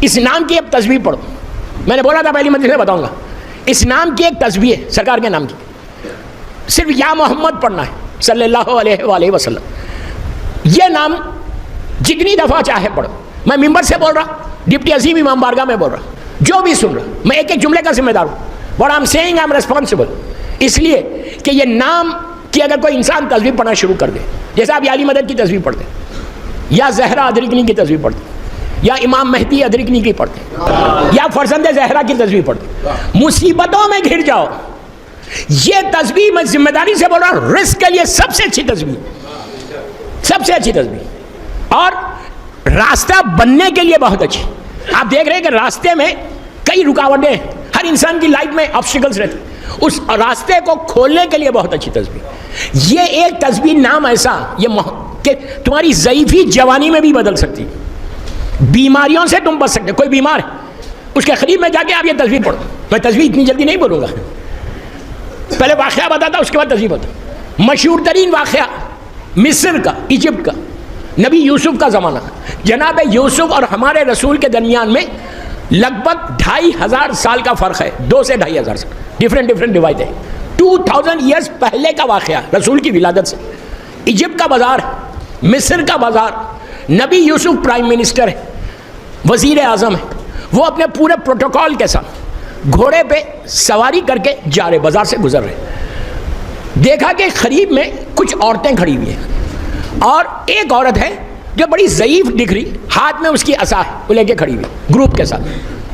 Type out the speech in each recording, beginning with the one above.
اس نام کی ایک تسبیح پڑھو. میں نے بولا تھا پہلی مجلس میں بتاؤں گا. اس نام کی ایک تسبیح ہے سرکار کے نام کی, صرف یا محمد پڑھنا ہے صلی اللہ علیہ وآلہ وسلم. یہ نام جتنی دفعہ چاہے پڑھو. میں ممبر سے بول رہا, ڈپٹی عظیم امام بارگاہ میں بول رہا, جو بھی سن رہا, میں ایک ایک جملے کا ذمہ دار ہوں. What I'm saying I'm responsible. اس لیے کہ یہ نام کی اگر کوئی انسان تسبیح پڑھنا شروع کر دے, جیسے آپ یا علی مدد کی تسبیح پڑھتے, یا زہرا ادرکنی کی تسبیح پڑھتے, یا امام مہدی ادرکنی کی پڑھتے, یا فرزند زہرا کی تسبیح پڑھتے, مصیبتوں میں گھر جاؤ. یہ تسبیح میں ذمہ داری سے بول رہا ہوں, رزق کے لیے سب سے اچھی تسبیح, سب سے اچھی تسبیح, اور راستہ بننے کے لیے بہت اچھی. آپ دیکھ رہے ہیں کہ راستے میں کئی رکاوٹیں ہیں, ہر انسان کی لائف میں آبسٹیکلز رہتے ہیں, اس راستے کو کھولنے کے لیے بہت اچھی تسبیح. یہ ایک تسبیح نام ایسا کہ تمہاری ضعیفی جوانی میں بھی بدل سکتی, بیماریوں سے تم بچ سکتے. کوئی بیمار ہے, اس کے قریب میں جا کے آپ یہ تسبیح پڑھو. میں تسبیح اتنی جلدی نہیں بولوں گا, پہلے واقعہ بتاتا اس کے بعد تسبیح بتاتا. مشہور ترین واقعہ مصر کا, ایجپٹ کا, نبی یوسف کا زمانہ. جناب یوسف اور ہمارے رسول کے درمیان میں لگ بھگ 2500 سال کا فرق ہے, 2 سے 2500 سال, ڈفرینٹ ڈیوائڈ ہے. 2000 ایئرس پہلے کا واقعہ رسول کی ولادت سے. ایجپٹ کا بازار, مصر کا بازار, نبی یوسف پرائم منسٹر ہے, وزیر اعظم ہے, وہ اپنے پورے پروٹوکول کے ساتھ گھوڑے پہ سواری کر کے جا رہے, بازار سے گزر رہے. دیکھا کہ قریب میں کچھ عورتیں کھڑی ہوئی ہیں, اور ایک عورت ہے جو بڑی ضعیف دکھ رہی, ہاتھ میں اس کی عصا ہے, وہ لے کے کھڑی ہوئی گروپ کے ساتھ,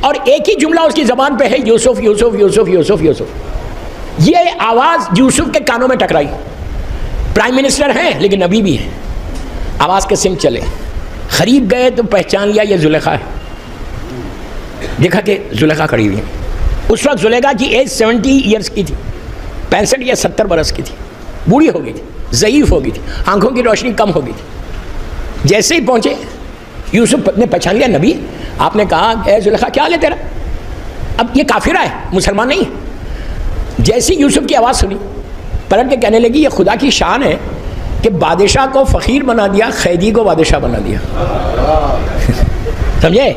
اور ایک ہی جملہ اس کی زبان پہ ہے, یوسف یوسف یوسف یوسف یوسف. یہ آواز یوسف کے کانوں میں ٹکرائی. پرائم منسٹر ہیں لیکن نبی بھی ہیں, آواز کے سنگ چلے, قریب گئے تو پہچان لیا یہ زلیخا ہے. دیکھا کہ زلیخا کھڑی ہوئی ہے. اس وقت زلیخا کی ایج 70 ایئرس کی تھی, 65 یا 70 برس کی تھی, بوڑھی ہو گئی تھی, ضعیف ہو گئی تھی, آنکھوں کی روشنی کم ہو گئی تھی. جیسے ہی پہنچے یوسف نے پہچان لیا نبی. آپ نے کہا اے زلیخا کیا حال ہے تیرا؟ اب یہ کافرہ ہے, مسلمان نہیں ہے. جیسی یوسف کی آواز سنی, پلٹ کے کہنے لگی یہ خدا کی شان ہے کہ بادشاہ کو فقیر بنا دیا, قیدی کو بادشاہ بنا دیا. سمجھے,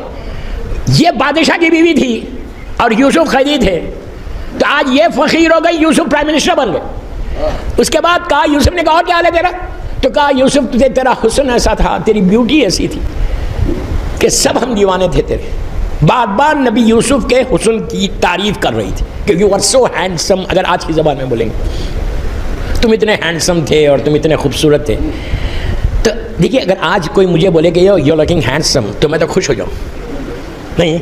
یہ بادشاہ کی بیوی تھی اور یوسف قیدی تھے, تو آج یہ فقیر ہو گئی, یوسف پرائم منسٹر بن گئے. اس کے بعد کہا, یوسف نے کہا اور کیا حال ہے تیرا؟ تو کہا یوسف تجھے تیرا حسن ایسا تھا, تیری بیوٹی ایسی تھی کہ سب ہم دیوانے تھے تیرے. بار بار نبی یوسف کے حسن کی تعریف کر رہی تھی کہ یو آر سو ہینڈسم. اگر آج کی زبان میں بولیں گے تم اتنے ہینڈسم تھے اور تم اتنے خوبصورت تھے. تو دیکھیے اگر آج کوئی مجھے بولے کہ یو آر لوکنگ ہینڈسم تو میں تو خوش ہو جاؤں. نہیں,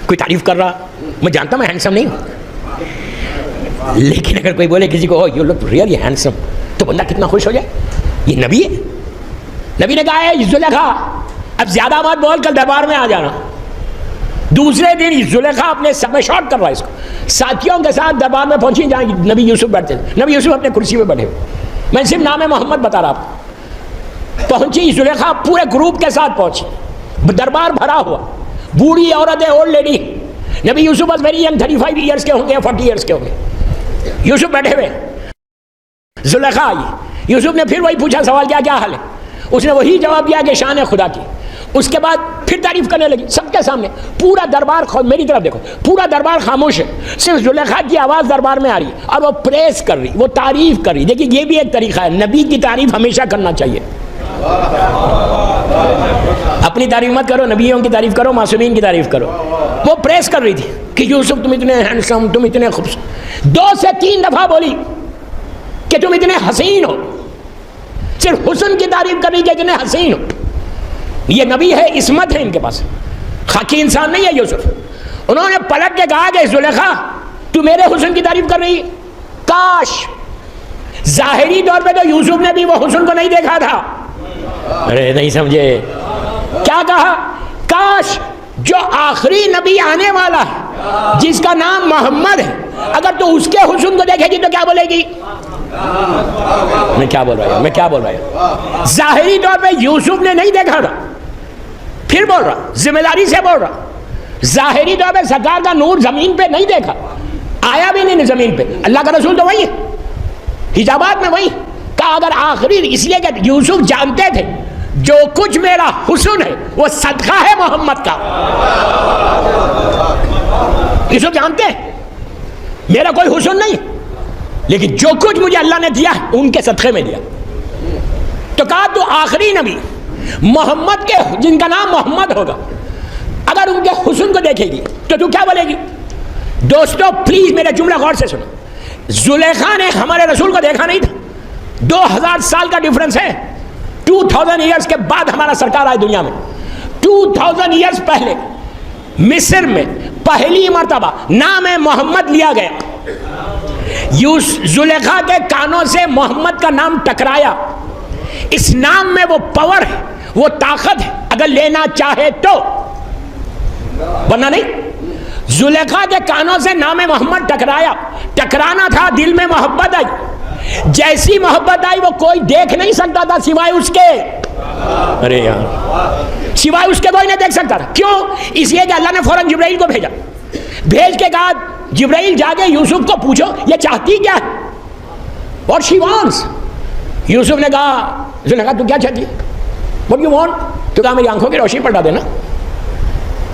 کوئی تعریف کر رہا, میں جانتا میں ہینڈسم نہیں ہوں, لیکن اگر کوئی بولے کسی کو یو لک ریئلی ہینڈسم تو بندہ کتنا خوش ہو جائے. یہ نبی ہے. نبی نے کہا ہے زلیخا اب زیادہ بات بول کر دربار میں آ جانا. دوسرے دن زلیخا اپنے سب میں شارٹ کر رہا ہے اس کو, ساتھیوں کے ساتھ دربار میں پہنچی جہاں نبی یوسف بیٹھتے تھے. نبی یوسف اپنے کرسی پہ بیٹھے ہوئے, میں صرف نام محمد بتا رہا ہوں. پہنچی زلیخا, پورے گروپ کے ساتھ پہنچی, دربار بھرا ہوا, بوڑھی عورت ہے, اولڈ لیڈی. نبی یوسف بس ویری ینگ, 35 ایئرس کے ہوں گے, 40 ایئرس کے ہوں گے. یوسف بیٹھے ہوئے, زلیخا آئی. یوسف نے پھر وہی پوچھا سوال, کیا حال ہے؟ اس نے وہی جواب دیا کہ شان ہے خدا کی. اس کے بعد پھر تعریف کرنے لگی سب کے سامنے. پورا دربار, میری طرف دیکھو, پورا دربار خاموش ہے, صرف زلیخا کی آواز دربار میں آ رہی ہے اور وہ پریس کر رہی, وہ تعریف کر رہی. دیکھیے یہ بھی ایک طریقہ ہے, نبی کی تعریف ہمیشہ کرنا چاہیے. اپنی تعریف مت کرو, نبیوں کی تعریف کرو, معصومین کی تعریف کرو. وہ پریس کر رہی تھی کہ یوسف تم اتنے ہینڈسم, تم اتنے خوبصورت. 2 سے 3 دفعہ بولی کہ تم اتنے حسین ہو, صرف حسن کی تعریف کر رہی کہ اتنے حسین ہو. یہ نبی ہے, عصمت ہے ان کے پاس, خاکی انسان نہیں ہے یوسف. انہوں نے پلٹ کے کہا کہ زلیخا تو میرے حسن کی تعریف کر رہی, کاش. ظاہری طور پہ تو یوسف نے بھی وہ حسن کو نہیں دیکھا تھا. ارے نہیں سمجھے, کیا کہا؟ کاش جو آخری نبی آنے والا ہے جس کا نام محمد ہے, اگر تو اس کے حسن کو دیکھے گی تو کیا بولے گی؟ میں کیا بول رہا ہوں, ظاہری طور پہ یوسف نے نہیں دیکھا تھا. پھر بول رہا, ذمہ داری سے بول رہا, ظاہری طور پہ سرکار کا نور زمین پہ نہیں دیکھا, آیا بھی نہیں زمین پہ. اللہ کا رسول تو وہی ہے, حجابات میں وہی. کہا اگر آخری, اس لیے کہ یوسف جانتے تھے جو کچھ میرا حسن ہے وہ صدقہ ہے محمد کا. یوسف جانتے ہیں میرا کوئی حسن نہیں، لیکن جو کچھ مجھے اللہ نے دیا ان کے صدقے میں دیا. تو کہا تو آخری نبی محمد کے جن کا نام محمد ہوگا اگر ان کے حسن کو دیکھے گی تو کیا بولے گی؟ دوستو پلیز میرا جملہ غور سے سنو. زلیخا نے ہمارے رسول کو دیکھا نہیں تھا. 2000 سال کا ڈیفرنس ہے. 2000 ایئرز کے بعد ہمارا سرکار آئے دنیا میں. 2000 ایئرز پہلے مصر میں پہلی مرتبہ نام محمد لیا گیا. زلیخا کے کانوں سے محمد کا نام ٹکرایا. اس نام میں وہ پاور ہے، وہ طاقت ہے اگر لینا چاہے تو، ورنہ نہیں. زلیخا کے کانوں سے نام محمد ٹکرایا. ٹکرانا تھا، دل میں محبت آئی. جیسی محبت آئی وہ کوئی دیکھ نہیں سکتا تھا سوائے اس کے. ارے یار، سوائے اس کے کوئی نہیں دیکھ سکتا تھا. کیوں؟ اس لیے کہ اللہ نے فوراً جبرائیل کو بھیجا. بھیج کے کہا جبرائیل جا کے یوسف کو پوچھو یہ چاہتی کیا ہے. What she wants. یوسف نے کہا، زلیخا تو کیا چاہتی ہے؟ What you want؟ تو کہا میری آنکھوں کی روشنی پڑھا دینا.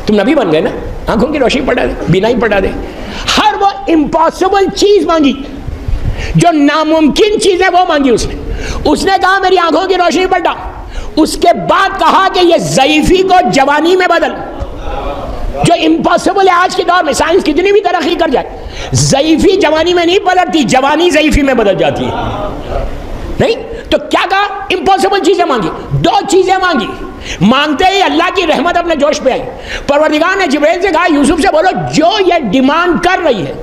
تم نبی بن گئے نا، آنکھوں کی روشنی پڑھا دے، بینائی پڑھا دے. ہر وہ امپاسبل چیز مانگی، جو ناممکن چیز ہے وہ مانگی اس نے. اس نے کہا میری آنکھوں کی روشنی پڑھا. اس کے بعد کہا کہ یہ ضعیفی کو جوانی میں بدل. جو امپاسبل ہے آج کے دور میں، سائنس کتنی بھی ترقی کر جائے، ضعیفی جوانی میں نہیں بدلتی، جوانی ضعیفی میں بدل جاتی ہے. نہیں تو کیا کہا؟ امپاسبل چیزیں مانگی. 2 چیزیں مانگی. مانگتے ہی اللہ کی رحمت اپنے جوش پہ آئی. پروردگار نے جبرائیل سے کہا یوسف سے بولو جو یہ ڈیمانڈ کر رہی ہے،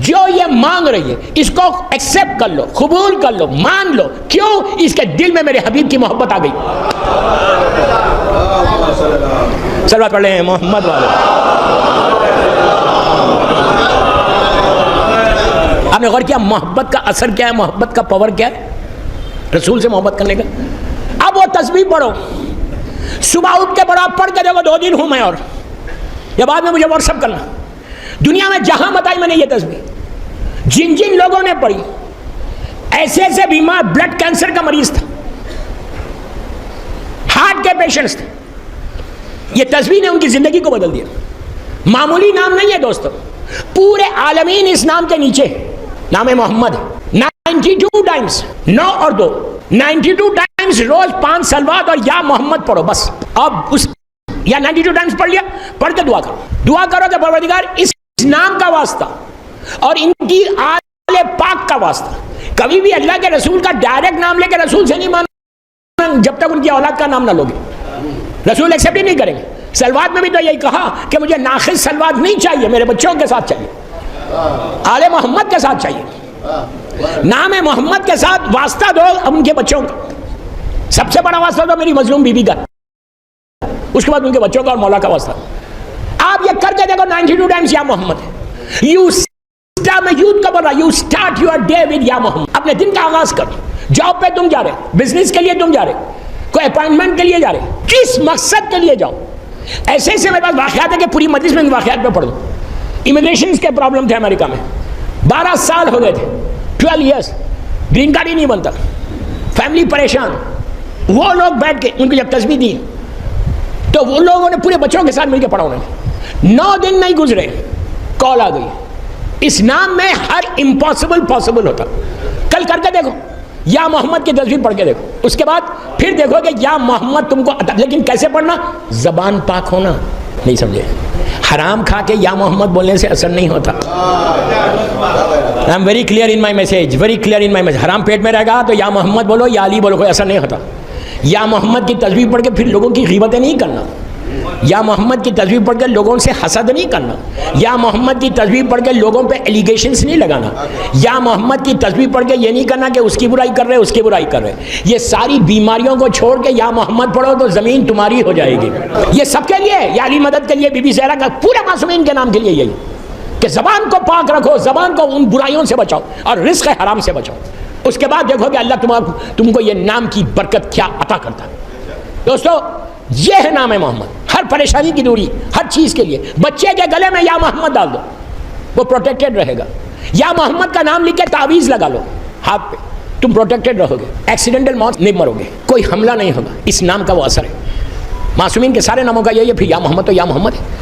جو یہ مانگ رہی ہے، اس کو ایکسپٹ کر لو، قبول کر لو، مان لو. کیوں؟ اس کے دل میں میرے حبیب کی محبت آ گئی. صلوات پڑھ لیں محمد والے. آپ نے غور کیا محبت کا اثر کیا ہے، محبت کا پاور کیا ہے رسول سے محبت کرنے کا؟ اب وہ تسبیح پڑھو، صبح اٹھ کے پڑھو، پڑھ کے دیکھو 2 دن ہوں میں، اور یہ بعد میں مجھے واٹس ایپ کرنا. دنیا میں جہاں بتائی میں نے یہ تسبیح، جن جن لوگوں نے پڑھی، ایسے ایسے بیمار، بلڈ کینسر کا مریض تھا، ہارٹ کے پیشنٹس تھے، یہ تسبیح نے ان کی زندگی کو بدل دیا. معمولی نام نہیں ہے دوستو، پورے عالمین اس نام کے نیچے. نام محمد 92 ٹائمز، 9 اور 2، 92 ٹائمز روز 5 صلوات اور یا محمد پڑھو بس. اب اس یا 92 ٹائمز پڑھ لیا، پڑھ کے دعا کرو. دعا کرو کہ پروردگار اس نام کا واسطہ اور ان کی آل پاک کا واسطہ، کبھی بھی اللہ کے رسول کا ڈائریکٹ نام لے کے رسول سے نہیں ماننا جب تک ان کی اولاد کا نام نہ لوگے. رسول ایکسیپٹ ہی نہیں کریں گے. سلوات میں بھی تو یہی کہا کہ مجھے ناقص سلوات نہیں چاہیے، میرے بچوں کے ساتھ چاہیے، آل محمد کے ساتھ چاہیے. نام محمد کے ساتھ واسطہ دو ان کے بچوں کا. سب سے بڑا واسطہ دو میری مظلوم بیوی کا، اس کے بعد ان کے بچوں کا اور مولا کا واسطہ. آپ یہ کر کے دیکھو 92 ٹائمز یا محمد. میں یوتھ کا بول رہا، you start your day with یا محمد. اپنے دن کا آغاز کرو. جاب پہ تم جا رہے، بزنس کے لیے تم جا رہے، کوئی اپائنٹمنٹ کے لیے جا رہے، کس مقصد کے لیے جاؤ. ایسے ایسے میرے پاس واقعات ہے کہ پوری مجلس میں واقعات پہ پڑھ دو. امیگریشن کے پرابلم تھے امریکہ میں، 12 سال ہو گئے تھے، 12 ایئرس، گرین کارڈ ہی نہیں بنتا، فیملی پریشان. وہ لوگ بیٹھ کے ان کو جب تسبیح دی تو وہ لوگوں نے پورے بچوں کے ساتھ مل کے پڑھا. انہوں نے 9 دن نہیں گزرے، کال آ گئی. اس نام میں ہر امپاسبل پاسبل ہوتا. کل کر کے دیکھو، یا محمد کی تسبیح پڑھ کے دیکھو، اس کے بعد پھر دیکھو کہ یا محمد تم کو عطا. لیکن کیسے پڑھنا؟ زبان پاک ہونا. نہیں سمجھے؟ حرام کھا کے یا محمد بولنے سے اثر نہیں ہوتا. I'm very clear in my message, very clear in my message. حرام پیٹ میں رہے گا تو یا محمد بولو یا علی بولو، کوئی اثر نہیں ہوتا. یا محمد کی تسبیح پڑھ کے پھر لوگوں کی غیبتیں نہیں کرنا. یا محمد کی تسبیح پڑھ کے لوگوں سے حسد نہیں کرنا. یا محمد کی تسبیح پڑھ کے لوگوں پہ ایلیگیشنز نہیں لگانا. یا محمد کی تسبیح پڑھ کے یہ نہیں کرنا کہ اس کی برائی کر رہے اس کی برائی کر رہے. یہ ساری بیماریوں کو چھوڑ کے یا محمد پڑھو تو زمین تمہاری ہو جائے گی. یہ سب کے لیے، یا علی مدد کے لیے، بی بی زہرا کا، پورے معصومین کے نام کے لیے یہی کہ زبان کو پاک رکھو، زبان کو ان برائیوں سے بچاؤ اور رزق حرام سے بچاؤ. اس کے بعد دیکھو کہ اللہ تم کو یہ نام کی برکت کیا عطا کرتا ہے. دوستو یہ ہے نام محمد. ہر پریشانی کی دوری، ہر چیز کے لیے. بچے کے گلے میں یا محمد ڈال دو، وہ پروٹیکٹڈ رہے گا. یا محمد کا نام لکھ کے تعویذ لگا لو ہاتھ پہ، تم پروٹیکٹڈ رہو گے، ایکسیڈنٹل موت نہیں مرو گے، کوئی حملہ نہیں ہوگا، اس نام کا وہ اثر ہے۔ معصومین کے سارے ناموں کا یہی ہے، پھر یا محمد تو یا محمد ہے۔